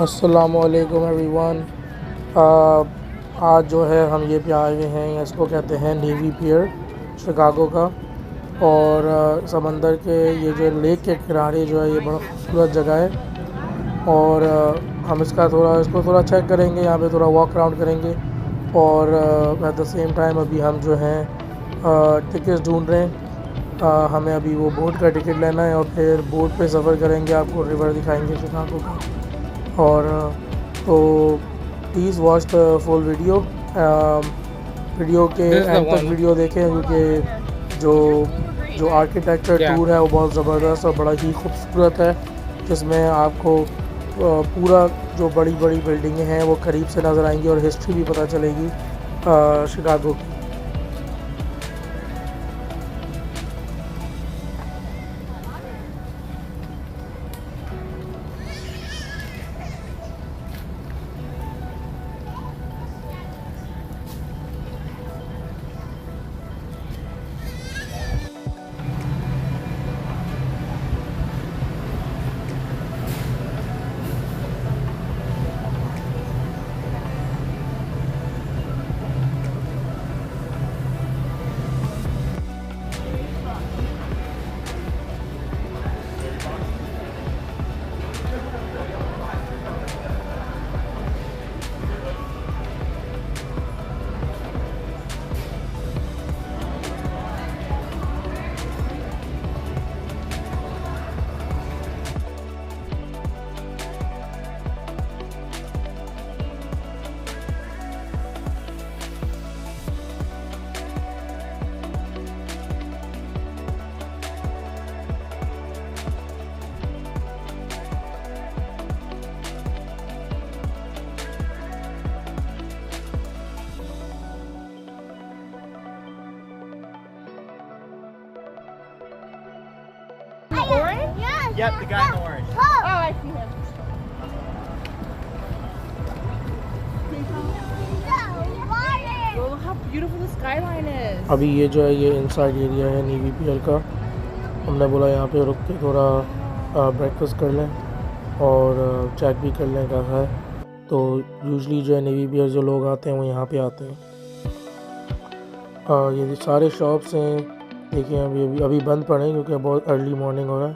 अस्सलामुअलैकुम एवरीवन। आज जो है हम ये पे आए हुए हैं, इसको कहते हैं नेवी पियर शिकागो का। और समंदर के ये जो लेक के किनारे जो है ये बड़ा खूबसूरत जगह है। और हम इसको थोड़ा चेक करेंगे, यहाँ पे थोड़ा वॉक अराउंड करेंगे। और एट द सेम टाइम अभी हम जो हैं टिकट्स ढूंढ रहे हैं। हमें अभी वो बोट का टिकट लेना है और फिर बोट पे सफ़र करेंगे, आपको रिवर दिखाएंगे शिकागो का। और तो please watch the full video. Video के एंड तक वीडियो देखें, क्योंकि जो आर्किटेक्चर टूर है वो बहुत ज़बरदस्त और बड़ा ही खूबसूरत है, जिसमें आपको पूरा जो बड़ी बड़ी बिल्डिंगें हैं वो करीब से नज़र आएंगी और हिस्ट्री भी पता चलेगी शिकागो की। Orange? Yes. Yep, the guy in orange. Oh, I see him. Well, look how beautiful the skyline is. अभी ये जो है ये इनसाइड एरिया है नेवी पियर का। हमने बोला यहाँ पे रुक के थोड़ा ब्रेकफास्ट कर लें और चेक भी कर लें क्या है। तो यूजुअली जो है नेवी पियर जो लोग आते हैं वो यहाँ पे आते हैं। ये सारे शॉप्स हैं, देखिए अभी बंद पड़े हैं क्योंकि बहुत अर्ली मॉर्निंग हो रहा है,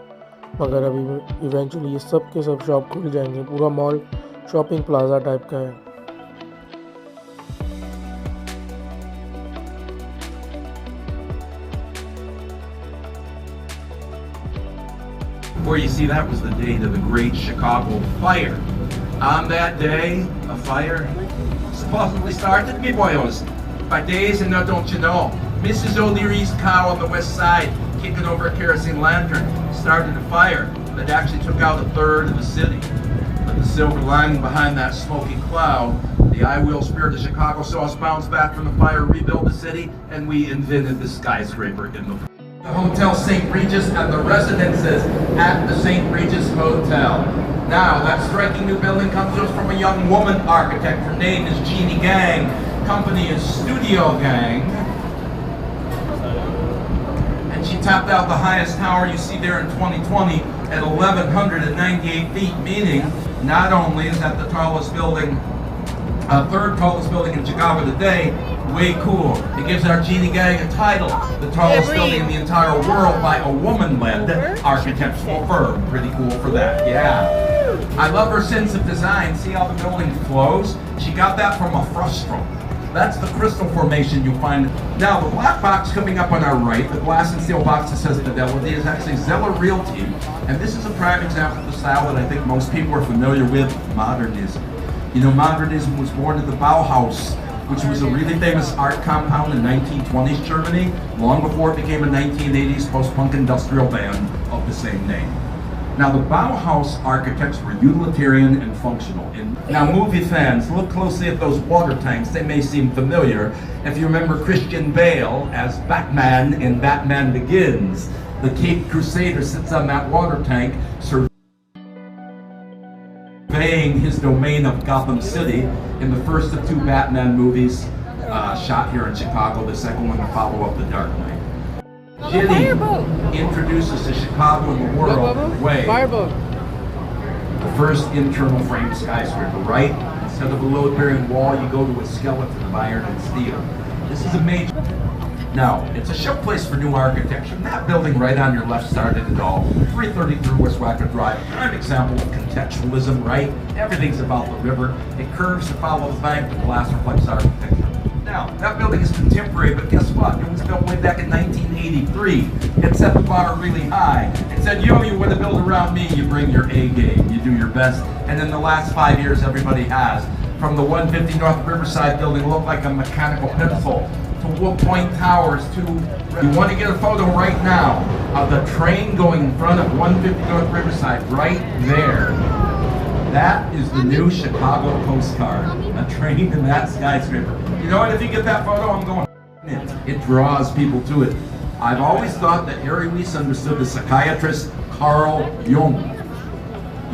मगर अभी इवेंचुअली ये सब के सब शॉप खुल जाएंगे। पूरा मॉल शॉपिंग प्लाजा टाइप का है। Where you see that was the date of the Great Chicago Fire. On that day, a fire supposedly started, me boyos, by days and now don't you know. Mrs. O'Leary's cow on the west side, kicking over a kerosene lantern, started a fire that actually took out a third of the city. But the silver lining behind that smoky cloud, the I Will spirit of Chicago saw us bounce back from the fire, rebuild the city, and we invented the skyscraper in the Hotel St. Regis and the residences at the St. Regis Hotel. Now, that striking new building comes to us from a young woman architect. Her name is Jeannie Gang. Company is Studio Gang. And she tapped out the highest tower you see there in 2020 at 1,198 feet, meaning not only is that the tallest building, third tallest building in Chicago today, way cool. It gives our Jeannie Gang a title, the tallest building in the entire world by a woman-led architectural firm. Pretty cool for that, yeah. I love her sense of design. See how the building flows? She got that from a frustrum. That's the crystal formation you find. Now, the black box coming up on our right, the glass and steel box that says Fidelity, is actually Zeller Realty. And this is a prime example of the style that I think most people are familiar with, modernism. You know, modernism was born in the Bauhaus, which was a really famous art compound in 1920s Germany, long before it became a 1980s post-punk industrial band of the same name. Now, the Bauhaus architects were utilitarian and functional. Now, movie fans, look closely at those water tanks. They may seem familiar. If you remember Christian Bale as Batman in Batman Begins, the Caped Crusader sits on that water tank, surveying his domain of Gotham City in the first of two Batman movies shot here in Chicago, the second one to follow up The Dark Knight. Ginny introduces to Chicago and the world way. Fireboat. the first internal frame skyscraper, right? Instead of a load-bearing wall, you go to a skeleton of iron and steel. This is a major... Now, it's a showplace for new architecture. That building right on your left started it all. 333 West Wacker Drive, prime example of contextualism, right? Everything's about the river. It curves to follow the bank, the glass reflects architecture. Now, that building is contemporary, but guess what? It was built way back in 1983. It set the bar really high. It said, yo, you want to build around me, you bring your A game, you do your best. And in the last 5 years, everybody has. From the 150 North Riverside building, looked like a mechanical pencil, to Wood Point Towers, to... You want to get a photo right now of the train going in front of 150 North Riverside, right there. That is the new Chicago postcard, a train in that skyscraper. You know what, if you get that photo, I'm going, it draws people to it. I've always thought that Harry Weiss understood the psychiatrist Carl Jung.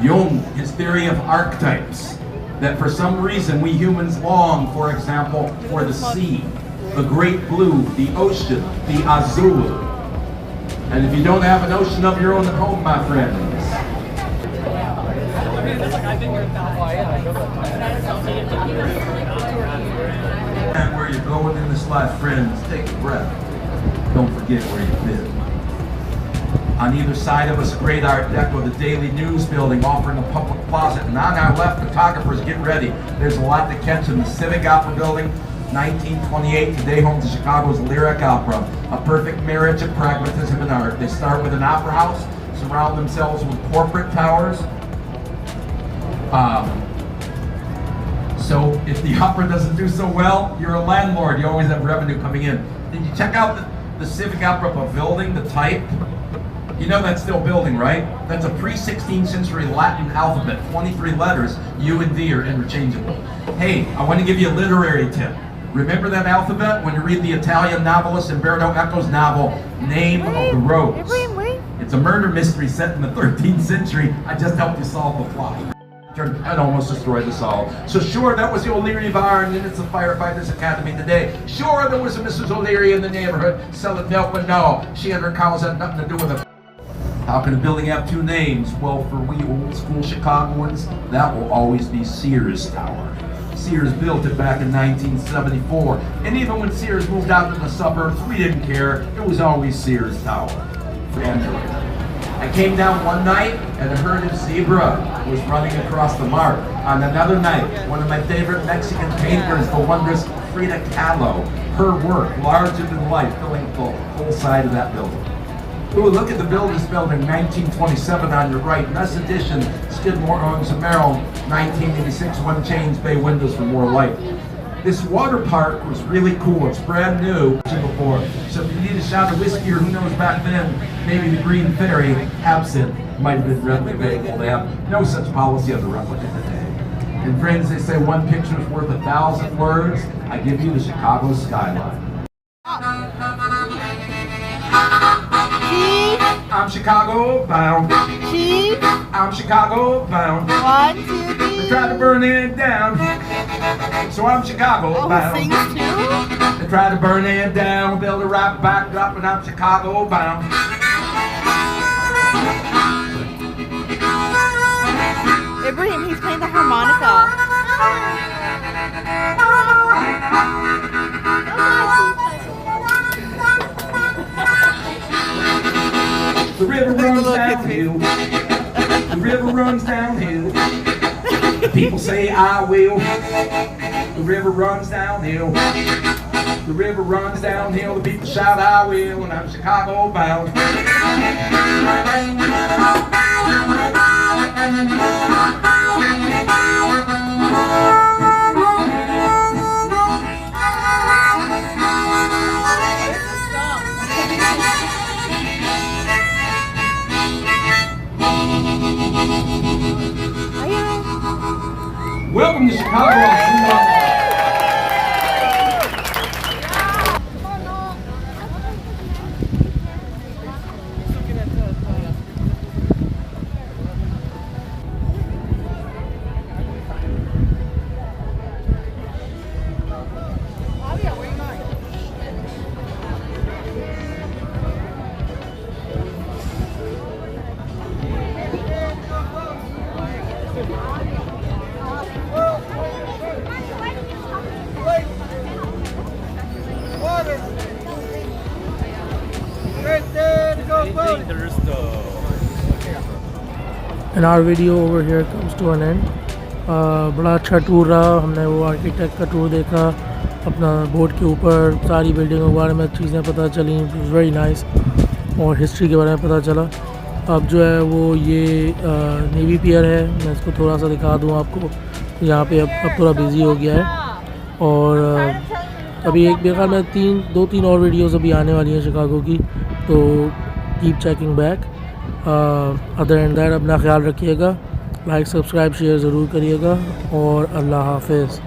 Jung, his theory of archetypes, that for some reason we humans long, for example, for the sea, the great blue, the ocean, the azul. And if you don't have an ocean of your own at home, my friends, and where you're going in this life, friends, take a breath. Don't forget where you've been. On either side of us, great Art Deco, the Daily News building offering a public closet. And on our left, photographers, get ready. There's a lot to catch in the Civic Opera building. 1928, today home to Chicago's Lyric Opera. A perfect marriage of pragmatism and art. They start with an opera house, surround themselves with corporate towers. So if the opera doesn't do so well, you're a landlord. You always have revenue coming in. Did you check out the Civic Opera building, the type? You know that's still building, right? That's a pre-16th century Latin alphabet. 23 letters, U and D are interchangeable. Hey, I want to give you a literary tip. Remember that alphabet when you read the Italian novelist Umberto Eco's novel, Name of the Rose? It's a murder mystery set in the 13th century. I just helped you solve the plot. I'd almost destroyed us all. So sure, that was the O'Leary bar, and then it's the Firefighters Academy today. Sure, there was a Mrs. O'Leary in the neighborhood selling milk, but no, she and her cows had nothing to do with it. How can a building have two names? Well, for we old school Chicagoans, that will always be Sears Tower. Sears built it back in 1974, and even when Sears moved out to the suburbs, we didn't care. It was always Sears Tower. I came down one night and a herd of zebra was running across the mark. On another night, one of my favorite Mexican painters, the wondrous Frida Kahlo, her work, larger than life, filling the whole side of that building. Ooh, look at the building building, 1927 on your right. Ness Edition, Skidmore, Owens & Merrill, 1986, one change, bay windows for more light. This water park was really cool. It's brand new before. So if you need a shot of whiskey, or who knows back then, maybe the Green Fairy, absinthe, might have been readily available. They have no such policy as a replica today. And friends, they say one picture is worth 1,000 words. I give you the Chicago Skyline. I'm Chicago bound. I'm Chicago bound. 1, 2, 3. They try to burn it down. So I'm Chicago bound. Sings too? They try to burn it down, build it right back up, and I'm Chicago bound. Ibrahim, he's playing the harmonica. The river runs downhill. The river runs downhill. The people say I will. The river runs downhill. The river runs downhill. The people shout I will, and I'm Chicago bound. Welcome to Chicago. And our video over here comes to an end. बड़ा अच्छा tour रहा। हमने वो architect का tour देखा, अपना boat के ऊपर सारी बिल्डिंगों के बारे में चीज़ें पता चली, इट वाज वेरी नाइस, और हिस्ट्री के बारे में पता चला। अब जो है वो ये नेवी पियर है, मैं इसको थोड़ा सा दिखा दूँ आपको। यहाँ पे अब थोड़ा बिज़ी हो गया है, और अभी एक मेरे ख्याल में 2-3 और वीडियोस अभी आने वाली हैं शिकागो की, तो keep checking back. Other and that अपना ख्याल रखिएगा, लाइक सब्सक्राइब शेयर ज़रूर करिएगा, और अल्लाह हाफ़िज़।